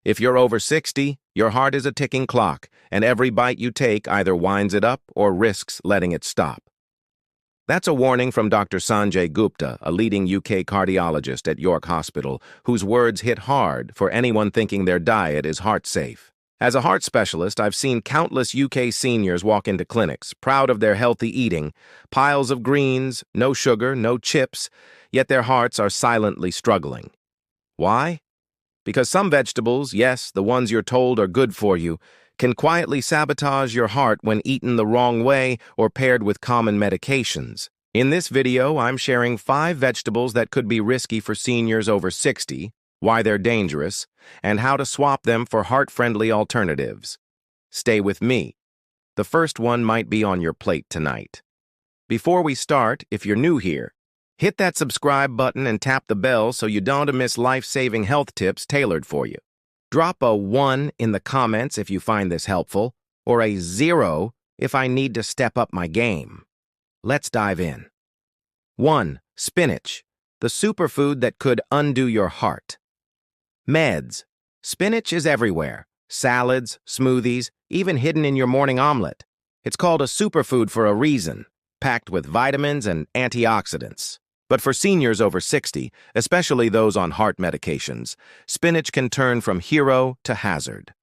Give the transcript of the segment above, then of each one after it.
If you're over 60, your heart is a ticking clock, and every bite you take either winds it up or risks letting it stop. That's a warning from Dr. Sanjay Gupta, a leading UK cardiologist at York Hospital, whose words hit hard for anyone thinking their diet is heart-safe. As a heart specialist, I've seen countless UK seniors walk into clinics, proud of their healthy eating, piles of greens, no sugar, no chips, yet their hearts are silently struggling. Why? Because some vegetables, yes, the ones you're told are good for you, can quietly sabotage your heart when eaten the wrong way or paired with common medications. In this video, I'm sharing 5 vegetables that could be risky for seniors over 60, why they're dangerous, and how to swap them for heart-friendly alternatives. Stay with me. The first one might be on your plate tonight. Before we start, if you're new here, hit that subscribe button and tap the bell so you don't miss life-saving health tips tailored for you. Drop a 1 in the comments if you find this helpful, or a 0 if I need to step up my game. Let's dive in. 1. Spinach, the superfood that could undo your heart. Meds. Spinach is everywhere. Salads, smoothies, even hidden in your morning omelet. It's called a superfood for a reason, packed with vitamins and antioxidants. But for seniors over 60, especially those on heart medications, spinach can turn from hero to hazard.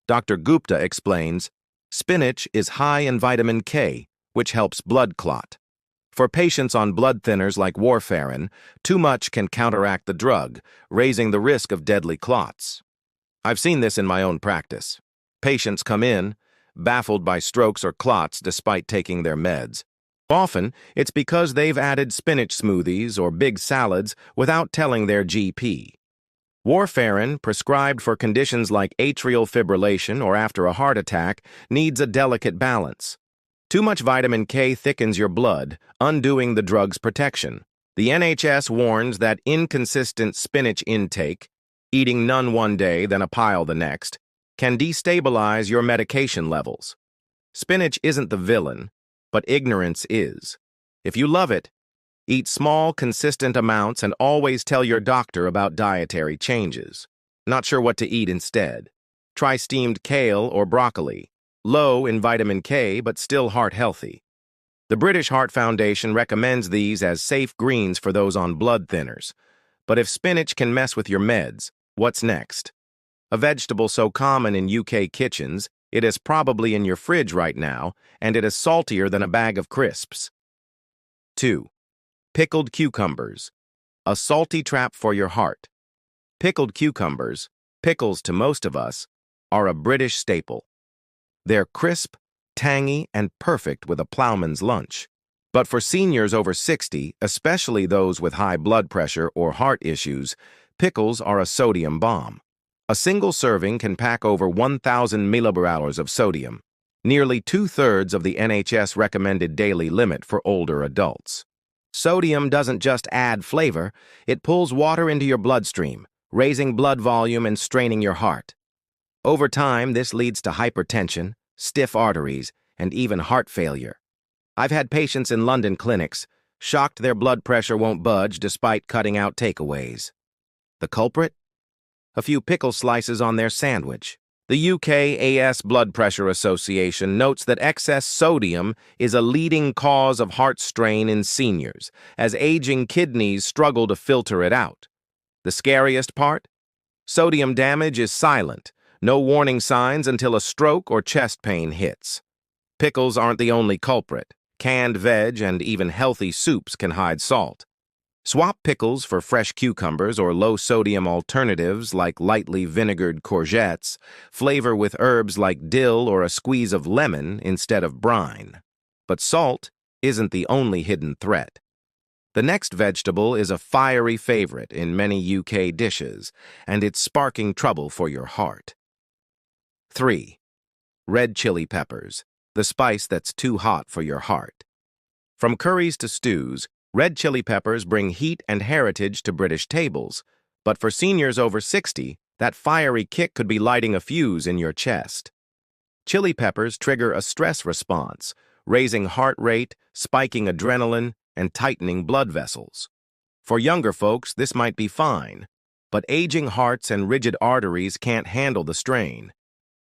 Dr. Gupta explains, spinach is high in vitamin K, which helps blood clot. For patients on blood thinners like warfarin, too much can counteract the drug, raising the risk of deadly clots. I've seen this in my own practice. Patients come in, baffled by strokes or clots despite taking their meds. Often, it's because they've added spinach smoothies or big salads without telling their GP. Warfarin, prescribed for conditions like atrial fibrillation or after a heart attack, needs a delicate balance. Too much vitamin K thickens your blood, undoing the drug's protection. The NHS warns that inconsistent spinach intake, eating none one day then a pile the next, can destabilize your medication levels. Spinach isn't the villain, but ignorance is. If you love it, eat small, consistent amounts and always tell your doctor about dietary changes. Not sure what to eat instead? Try steamed kale or broccoli. Low in vitamin K, but still heart healthy. The British Heart Foundation recommends these as safe greens for those on blood thinners. But if spinach can mess with your meds, what's next? A vegetable so common in UK kitchens, it is probably in your fridge right now, and it is saltier than a bag of crisps. 2. Pickled cucumbers, a salty trap for your heart. Pickled cucumbers, pickles to most of us, are a British staple. They're crisp, tangy, and perfect with a plowman's lunch. But for seniors over 60, especially those with high blood pressure or heart issues, pickles are a sodium bomb. A single serving can pack over 1,000 millibars of sodium, nearly 2/3 of the NHS recommended daily limit for older adults. Sodium doesn't just add flavor, it pulls water into your bloodstream, raising blood volume and straining your heart. Over time, this leads to hypertension, stiff arteries, and even heart failure. I've had patients in London clinics shocked their blood pressure won't budge despite cutting out takeaways. The culprit? A few pickle slices on their sandwich. The UKAS Blood Pressure Association notes that excess sodium is a leading cause of heart strain in seniors, as aging kidneys struggle to filter it out. The scariest part? Sodium damage is silent. No warning signs until a stroke or chest pain hits. Pickles aren't the only culprit. Canned veg and even healthy soups can hide salt. Swap pickles for fresh cucumbers or low-sodium alternatives like lightly vinegared courgettes, flavor with herbs like dill or a squeeze of lemon instead of brine. But salt isn't the only hidden threat. The next vegetable is a fiery favorite in many UK dishes, and it's sparking trouble for your heart. 3. Red chili peppers, the spice that's too hot for your heart. From curries to stews, red chili peppers bring heat and heritage to British tables, but for seniors over 60, that fiery kick could be lighting a fuse in your chest. Chili peppers trigger a stress response, raising heart rate, spiking adrenaline, and tightening blood vessels. For younger folks, this might be fine, but aging hearts and rigid arteries can't handle the strain.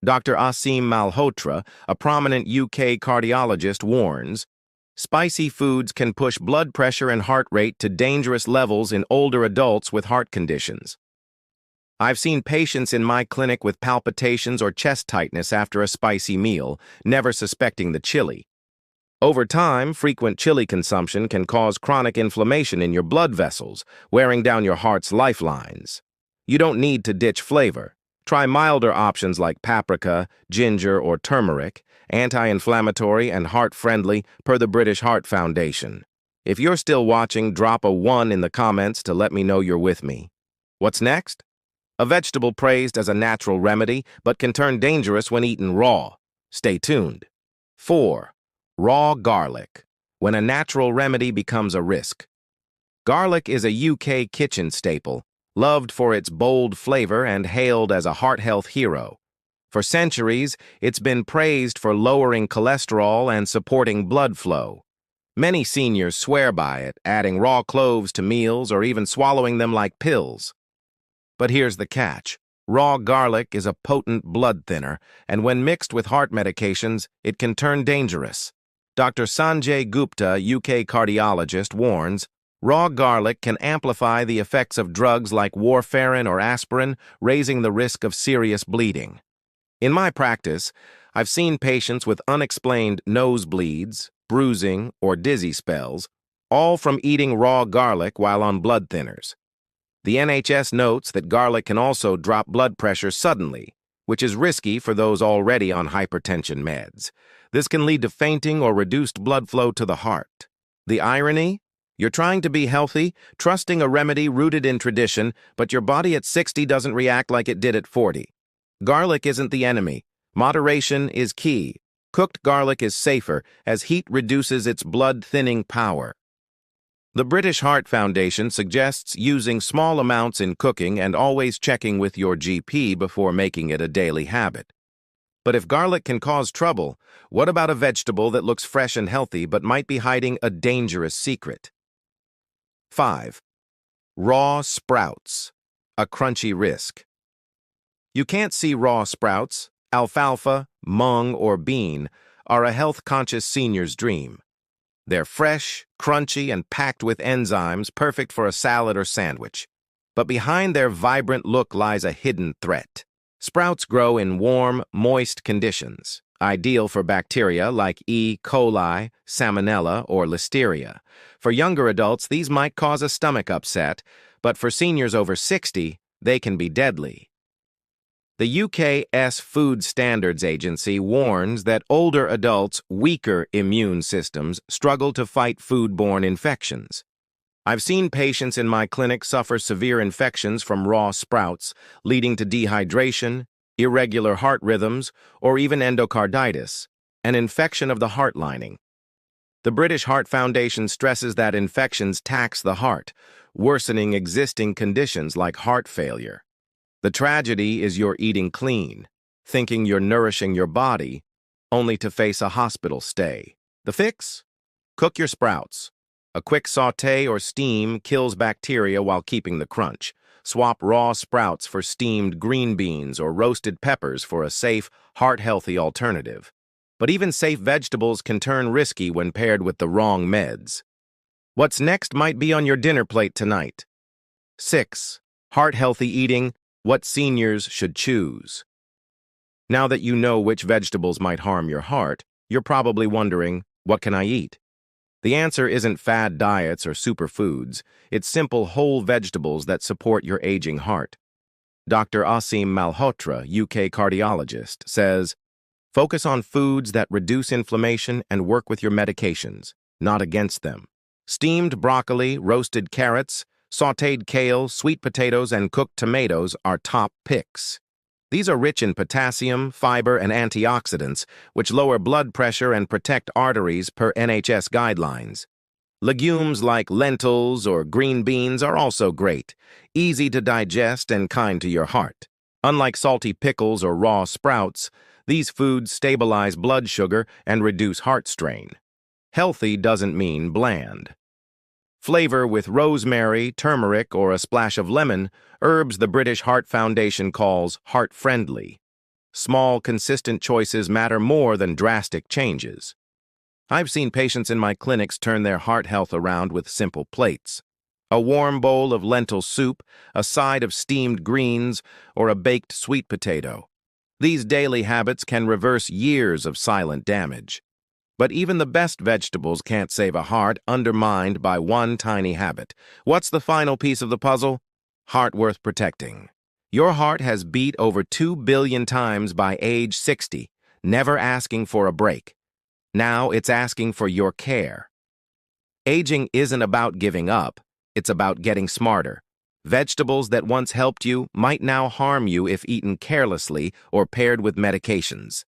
Dr. Asim Malhotra, a prominent UK cardiologist, warns, spicy foods can push blood pressure and heart rate to dangerous levels in older adults with heart conditions. I've seen patients in my clinic with palpitations or chest tightness after a spicy meal, never suspecting the chili. Over time, frequent chili consumption can cause chronic inflammation in your blood vessels, wearing down your heart's lifelines. You don't need to ditch flavor. Try milder options like paprika, ginger, or turmeric, anti-inflammatory and heart-friendly per the British Heart Foundation. If you're still watching, drop a 1 in the comments to let me know you're with me. What's next? A vegetable praised as a natural remedy, but can turn dangerous when eaten raw. Stay tuned. 4. Raw garlic, when a natural remedy becomes a risk. Garlic is a UK kitchen staple, loved for its bold flavor and hailed as a heart health hero. For centuries, it's been praised for lowering cholesterol and supporting blood flow. Many seniors swear by it, adding raw cloves to meals or even swallowing them like pills. But here's the catch. Raw garlic is a potent blood thinner, and when mixed with heart medications, it can turn dangerous. Dr. Sanjay Gupta, UK cardiologist, warns, raw garlic can amplify the effects of drugs like warfarin or aspirin, raising the risk of serious bleeding. In my practice, I've seen patients with unexplained nosebleeds, bruising, or dizzy spells, all from eating raw garlic while on blood thinners. The NHS notes that garlic can also drop blood pressure suddenly, which is risky for those already on hypertension meds. This can lead to fainting or reduced blood flow to the heart. The irony? You're trying to be healthy, trusting a remedy rooted in tradition, but your body at 60 doesn't react like it did at 40. Garlic isn't the enemy. Moderation is key. Cooked garlic is safer, as heat reduces its blood-thinning power. The British Heart Foundation suggests using small amounts in cooking and always checking with your GP before making it a daily habit. But if garlic can cause trouble, what about a vegetable that looks fresh and healthy but might be hiding a dangerous secret? 5. Raw sprouts, a crunchy risk. You can't see raw sprouts. Alfalfa, mung, or bean are a health-conscious senior's dream. They're fresh, crunchy, and packed with enzymes, perfect for a salad or sandwich. But behind their vibrant look lies a hidden threat. Sprouts grow in warm, moist conditions, ideal for bacteria like E. coli, Salmonella, or Listeria. For younger adults, these might cause a stomach upset, but for seniors over 60, they can be deadly. The UK's Food Standards Agency warns that older adults' weaker immune systems struggle to fight foodborne infections. I've seen patients in my clinic suffer severe infections from raw sprouts, leading to dehydration, irregular heart rhythms, or even endocarditis, an infection of the heart lining. The British Heart Foundation stresses that infections tax the heart, worsening existing conditions like heart failure. The tragedy is you're eating clean, thinking you're nourishing your body, only to face a hospital stay. The fix? Cook your sprouts. A quick sauté or steam kills bacteria while keeping the crunch. Swap raw sprouts for steamed green beans or roasted peppers for a safe, heart-healthy alternative. But even safe vegetables can turn risky when paired with the wrong meds. What's next might be on your dinner plate tonight. 6. Heart-healthy eating. What seniors should choose. Now that you know which vegetables might harm your heart, you're probably wondering, what can I eat? The answer isn't fad diets or superfoods. It's simple whole vegetables that support your aging heart. Dr. Asim Malhotra, UK cardiologist, says, focus on foods that reduce inflammation and work with your medications, not against them. Steamed broccoli, roasted carrots, sautéed kale, sweet potatoes, and cooked tomatoes are top picks. These are rich in potassium, fiber, and antioxidants, which lower blood pressure and protect arteries per NHS guidelines. Legumes like lentils or green beans are also great, easy to digest and kind to your heart. Unlike salty pickles or raw sprouts, these foods stabilize blood sugar and reduce heart strain. Healthy doesn't mean bland. Flavor with rosemary, turmeric, or a splash of lemon, herbs the British Heart Foundation calls heart-friendly. Small, consistent choices matter more than drastic changes. I've seen patients in my clinics turn their heart health around with simple plates. A warm bowl of lentil soup, a side of steamed greens, or a baked sweet potato. These daily habits can reverse years of silent damage. But even the best vegetables can't save a heart undermined by one tiny habit. What's the final piece of the puzzle? Heart worth protecting. Your heart has beat over 2 billion times by age 60, never asking for a break. Now it's asking for your care. Aging isn't about giving up, it's about getting smarter. Vegetables that once helped you might now harm you if eaten carelessly or paired with medications.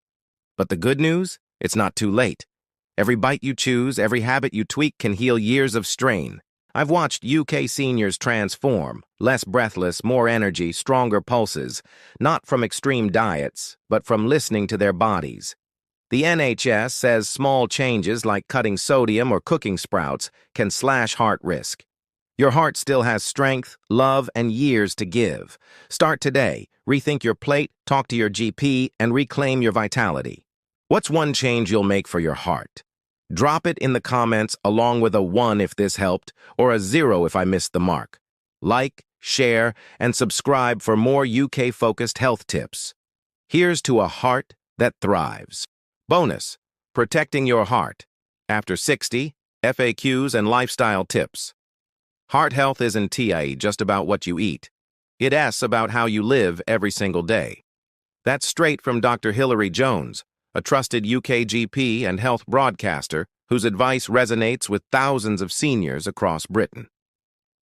But the good news? It's not too late. Every bite you choose, every habit you tweak can heal years of strain. I've watched UK seniors transform, less breathless, more energy, stronger pulses, not from extreme diets, but from listening to their bodies. The NHS says small changes like cutting sodium or cooking sprouts can slash heart risk. Your heart still has strength, love, and years to give. Start today, rethink your plate, talk to your GP, and reclaim your vitality. What's one change you'll make for your heart? Drop it in the comments along with a 1 if this helped, or a 0 if I missed the mark. Like, share, and subscribe for more UK-focused health tips. Here's to a heart that thrives. Bonus, protecting your heart. After 60, FAQs and lifestyle tips. Heart health isn't just about what you eat. It's about how you live every single day. That's straight from Dr. Hilary Jones, a trusted UK GP and health broadcaster whose advice resonates with thousands of seniors across Britain.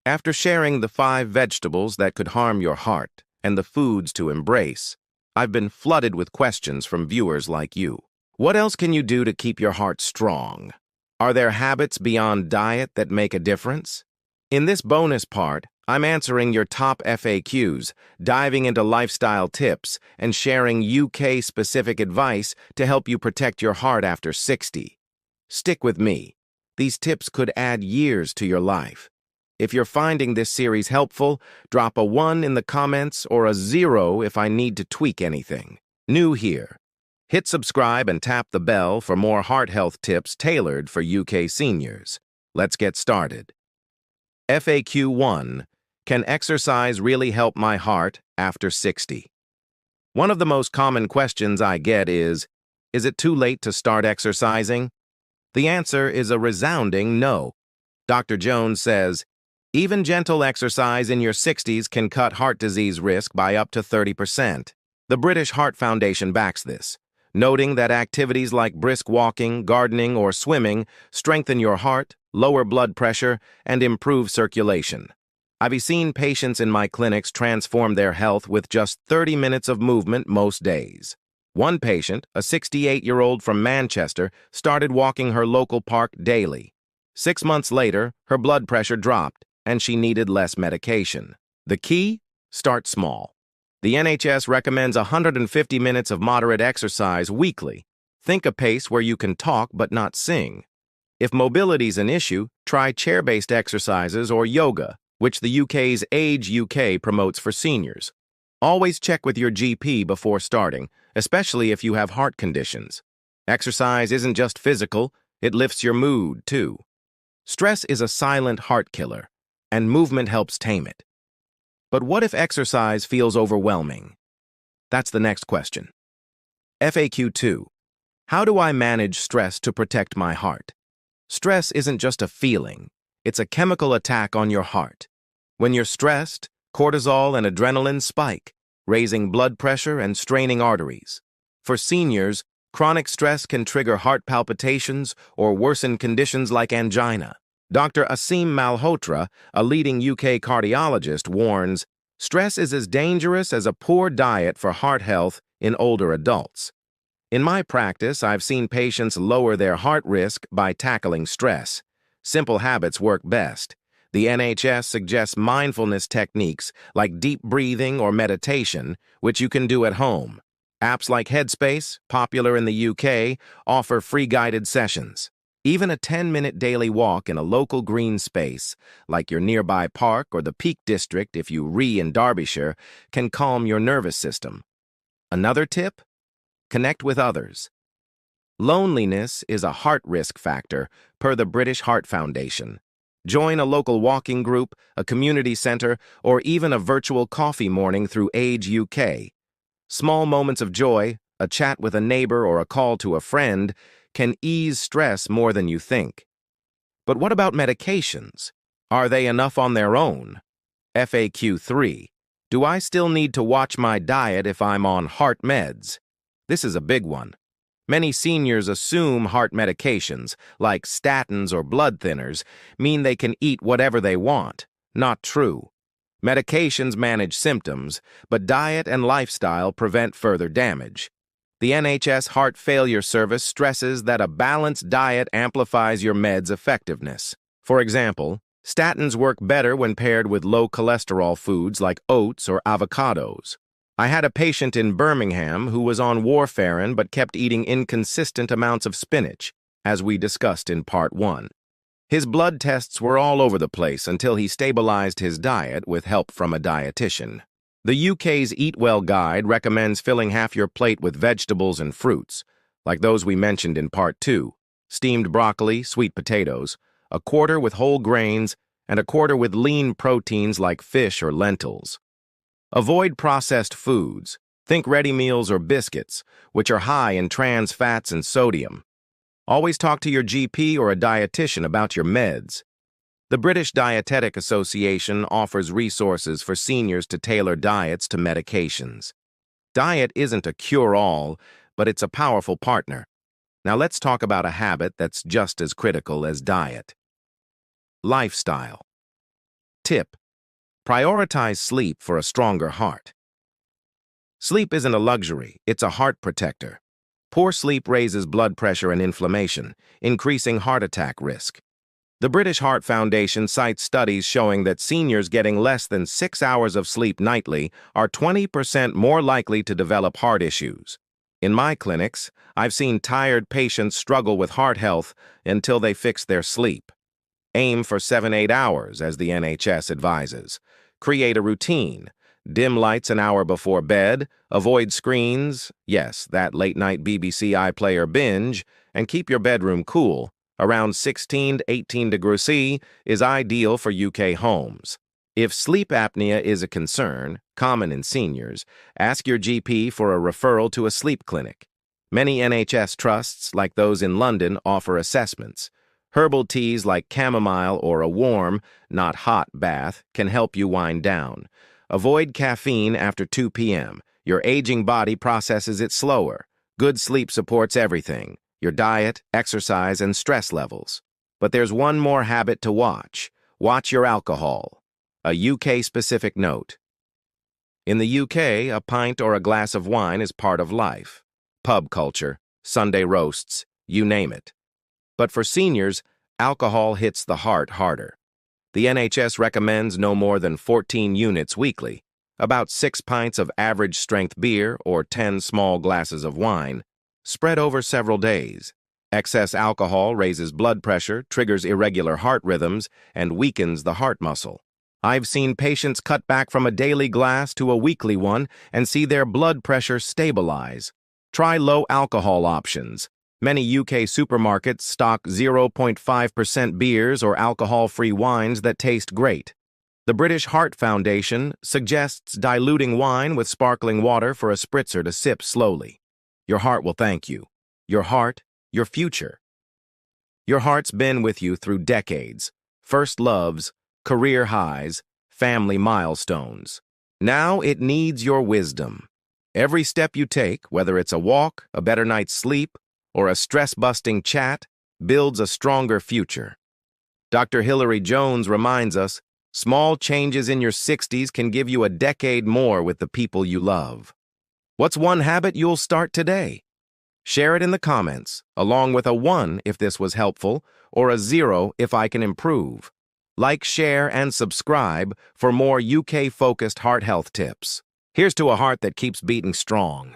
After sharing the 5 vegetables that could harm your heart and the foods to embrace, I've been flooded with questions from viewers like you. What else can you do to keep your heart strong? Are there habits beyond diet that make a difference? In this bonus part, I'm answering your top FAQs, diving into lifestyle tips, and sharing UK-specific advice to help you protect your heart after 60. Stick with me. These tips could add years to your life. If you're finding this series helpful, drop a 1 in the comments or a 0 if I need to tweak anything. New here. Hit subscribe and tap the bell for more heart health tips tailored for UK seniors. Let's get started. FAQ 1. Can exercise really help my heart after 60? One of the most common questions I get is it too late to start exercising? The answer is a resounding no. Dr. Jones says, even gentle exercise in your 60s can cut heart disease risk by up to 30%. The British Heart Foundation backs this, noting that activities like brisk walking, gardening, or swimming strengthen your heart, lower blood pressure, and improve circulation. I've seen patients in my clinics transform their health with just 30 minutes of movement most days. One patient, a 68-year-old from Manchester, started walking her local park daily. 6 months later, her blood pressure dropped, and she needed less medication. The key? Start small. The NHS recommends 150 minutes of moderate exercise weekly. Think a pace where you can talk but not sing. If mobility's an issue, try chair-based exercises or yoga, which the UK's Age UK promotes for seniors. Always check with your GP before starting, especially if you have heart conditions. Exercise isn't just physical, it lifts your mood, too. Stress is a silent heart killer, and movement helps tame it. But what if exercise feels overwhelming? That's the next question. FAQ 2. How do I manage stress to protect my heart? Stress isn't just a feeling, it's a chemical attack on your heart. When you're stressed, cortisol and adrenaline spike, raising blood pressure and straining arteries. For seniors, chronic stress can trigger heart palpitations or worsen conditions like angina. Dr. Asim Malhotra, a leading UK cardiologist, warns, stress is as dangerous as a poor diet for heart health in older adults. In my practice, I've seen patients lower their heart risk by tackling stress. Simple habits work best. The NHS suggests mindfulness techniques like deep breathing or meditation, which you can do at home. Apps like Headspace, popular in the UK, offer free guided sessions. Even a 10-minute daily walk in a local green space, like your nearby park or the Peak District if you in Derbyshire, can calm your nervous system. Another tip? Connect with others. Loneliness is a heart risk factor, per the British Heart Foundation. Join a local walking group, a community center, or even a virtual coffee morning through Age UK. Small moments of joy, a chat with a neighbor or a call to a friend, can ease stress more than you think. But what about medications? Are they enough on their own? FAQ 3. Do I still need to watch my diet if I'm on heart meds? This is a big one. Many seniors assume heart medications, like statins or blood thinners, mean they can eat whatever they want. Not true. Medications manage symptoms, but diet and lifestyle prevent further damage. The NHS Heart Failure Service stresses that a balanced diet amplifies your meds' effectiveness. For example, statins work better when paired with low-cholesterol foods like oats or avocados. I had a patient in Birmingham who was on warfarin but kept eating inconsistent amounts of spinach, as we discussed in Part 1. His blood tests were all over the place until he stabilized his diet with help from a dietitian. The UK's Eat Well Guide recommends filling half your plate with vegetables and fruits, like those we mentioned in Part 2, steamed broccoli, sweet potatoes, a quarter with whole grains, and a quarter with lean proteins like fish or lentils. Avoid processed foods. Think ready meals or biscuits, which are high in trans fats and sodium. Always talk to your GP or a dietitian about your meds. The British Dietetic Association offers resources for seniors to tailor diets to medications. Diet isn't a cure-all, but it's a powerful partner. Now let's talk about a habit that's just as critical as diet. Lifestyle. Tip: prioritize sleep for a stronger heart. Sleep isn't a luxury, it's a heart protector. Poor sleep raises blood pressure and inflammation, increasing heart attack risk. The British Heart Foundation cites studies showing that seniors getting less than 6 hours of sleep nightly are 20% more likely to develop heart issues. In my clinics, I've seen tired patients struggle with heart health until they fix their sleep. Aim for 7-8 hours, as the NHS advises. Create a routine. Dim lights an hour before bed, avoid screens, yes, that late-night BBC iPlayer binge, and keep your bedroom cool. Around 16 to 18 degrees C is ideal for UK homes. If sleep apnea is a concern, common in seniors, ask your GP for a referral to a sleep clinic. Many NHS trusts, like those in London, offer assessments. Herbal teas like chamomile or a warm, not hot bath can help you wind down. Avoid caffeine after 2 p.m. Your aging body processes it slower. Good sleep supports everything: your diet, exercise, and stress levels. But there's one more habit to watch. Watch your alcohol. A UK-specific note. In the UK, a pint or a glass of wine is part of life. Pub culture, Sunday roasts, you name it. But for seniors, alcohol hits the heart harder. The NHS recommends no more than 14 units weekly, about 6 pints of average-strength beer or 10 small glasses of wine, spread over several days. Excess alcohol raises blood pressure, triggers irregular heart rhythms, and weakens the heart muscle. I've seen patients cut back from a daily glass to a weekly one and see their blood pressure stabilize. Try low-alcohol options. Many UK supermarkets stock 0.5% beers or alcohol-free wines that taste great. The British Heart Foundation suggests diluting wine with sparkling water for a spritzer to sip slowly. Your heart will thank you. Your heart, your future. Your heart's been with you through decades. First loves, career highs, family milestones. Now it needs your wisdom. Every step you take, whether it's a walk, a better night's sleep, or a stress-busting chat, builds a stronger future. Dr. Hilary Jones reminds us, small changes in your 60s can give you a decade more with the people you love. What's one habit you'll start today? Share it in the comments, along with a 1 if this was helpful, or a 0 if I can improve. Like, share, and subscribe for more UK-focused heart health tips. Here's to a heart that keeps beating strong.